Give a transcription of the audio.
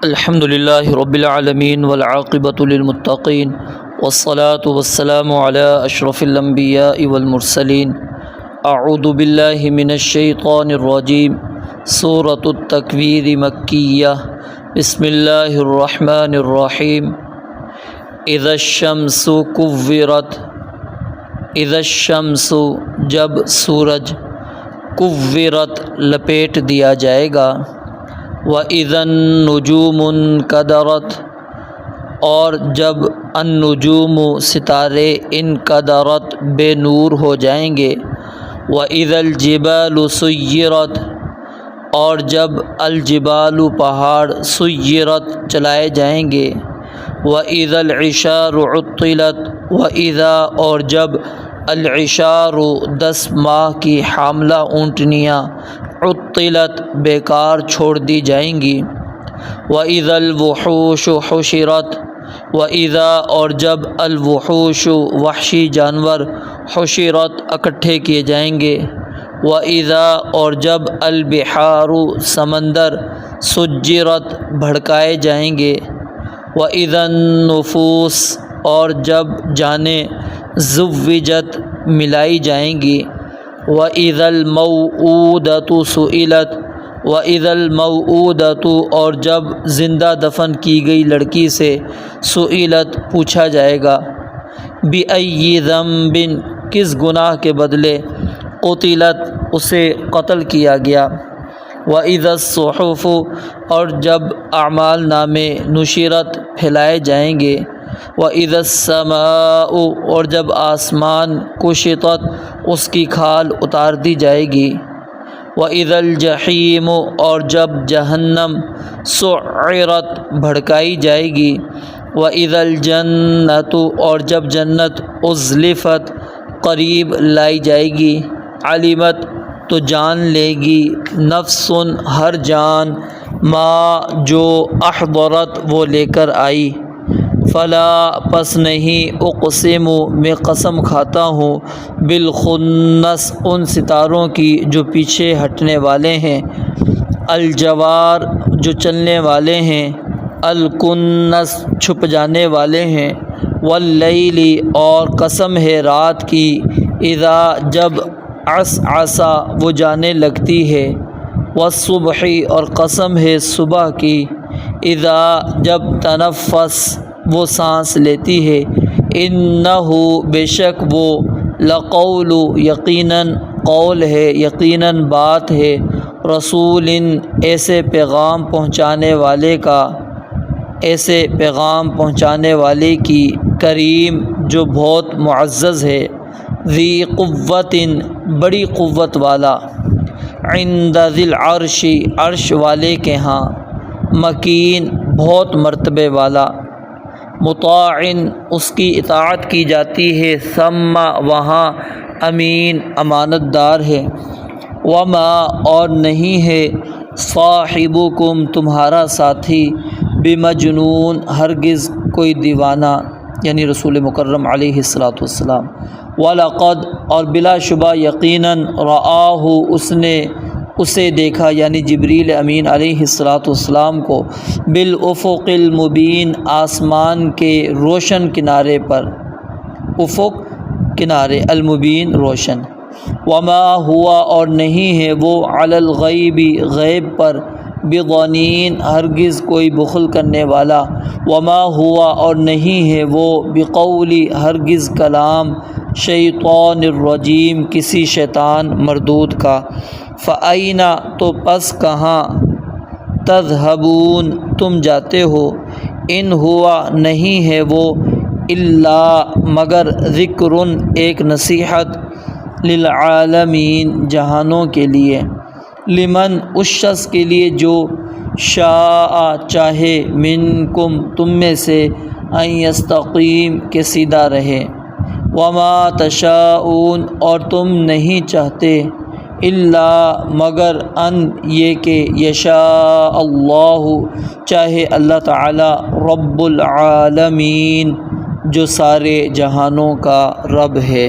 الحمد للہ رب العالمین والعاقبۃ للمتقین والصلاة والسلام علی اشرف الانبیاء والمرسلین۔ اعوذ باللہ من الشیطان الرجیم۔ سورۃ التکویر مکیہ۔ بسم اللہ الرحمن الرحیم۔ اذا الشمس کورت، اذا الشمس جب سورج، کورت لپیٹ دیا جائے گا، وَإِذَا النُّجُومُ انْكَدَرَتْ اور جب النجوم ستارے انکدرت بے نور ہو جائیں گے، وَإِذَا الْجِبَالُ سُيِّرَتْ اور جب الجبال پہاڑ سُيِّرت چلائے جائیں گے، وَإِذَا الْعِشَارُ عُطِّلَتْ وَإِذَا اور جب العشار 10 ماہ کی حاملہ اونٹنیاں عطلت بیکار چھوڑ دی جائیں گی، وَإِذَا الْوُحُوشُ حُشِرَتْ وَإِذَا اور جب الوحوش وحشی جانور حشرت اکٹھے کیے جائیں گے، وَإِذَا اور جب البحار سمندر سجرت بھڑکائے جائیں گے، وَإِذَا النفوس اور جب جانیں زوجت ملائی جائیں گی، وَإِذَا الْمَوْءُودَةُ سُئِلَتْ وَإِذَا الْمَوْءُودَةُ اور جب زندہ دفن کی گئی لڑکی سے سُئِلت پوچھا جائے گا، بِأَيِّ ذَنبٍ کس گناہ کے بدلے، قُتِلَتْ اسے قتل کیا گیا، وَإِذَا الصُّحُفُ اور جب اعمال نامے نشرت پھیلائے جائیں گے، وَإِذَا السَّمَاءُ اور جب آسمان کشطت اس کی کھال اتار دی جائے گی، وَإِذَا الْجَحِيمُ اور جب جہنم سُعِّرَت بھڑکائی جائے گی، وَإِذَا الْجَنَّةُ اور جب جنت أُزْلِفَت قریب لائی جائے گی، عَلِمَت تو جان لے گی، نفس ہر جان، ما جو احضرت وہ لے کر آئی، فلا پس نہیں، اقسم میں قسم کھاتا ہوں، بالخنس ان ستاروں کی جو پیچھے ہٹنے والے ہیں، الجوار جو چلنے والے ہیں، الکنس چھپ جانے والے ہیں، واللیل اور قسم ہے رات کی، اذا جب عسعس وہ جانے لگتی ہے، والصبح اور قسم ہے صبح کی، اذا جب تنفس وہ سانس لیتی ہے، انہ بے شک وہ، لقول یقیناً قول ہے، یقیناً بات ہے، رسول ایسے پیغام پہنچانے والے کا، ایسے پیغام پہنچانے والے کی، کریم جو بہت معزز ہے، ذی قوت بڑی قوت والا، عند ذی العرش عرش والے کے ہاں، مکین بہت مرتبے والا، مطاع اس کی اطاعت کی جاتی ہے، ثم وہاں، امین امانت دار ہے، وما اور نہیں ہے، صاحبکم تمہارا ساتھی، بمجنون ہرگز کوئی دیوانہ، یعنی رسول مکرم علیہ الصلاۃ والسلام، وَلَقَدْ اور بلا شبہ یقیناً، رآہ اس نے اسے دیکھا، یعنی جبریل امین علیہ الصلاۃ والسلام کو، بالافق المبین آسمان کے روشن کنارے پر، افق کنارے، المبین روشن، وما ہوا اور نہیں ہے وہ، علی الغیب غیب پر، بضنین ہرگز کوئی بخل کرنے والا، وما ہوا اور نہیں ہے وہ، بقول ہرگز کلام، شیطان الرجیم کسی شیطان مردود کا، فأین تو پس کہاں، تذہبون تم جاتے ہو، ان ہوا نہیں ہے وہ، الا مگر، ذکر ایک نصیحت، للعالمین جہانوں کے لیے، لمن اس شخص کے لیے جو، شاء چاہے، منکم تم میں سے، ان یستقیم کہ سیدھا رہے، وما تشاءون اور تم نہیں چاہتے، الا مگر، ان یہ کہ، یشاء اللہ چاہے اللہ تعالی، رب العالمین جو سارے جہانوں کا رب ہے۔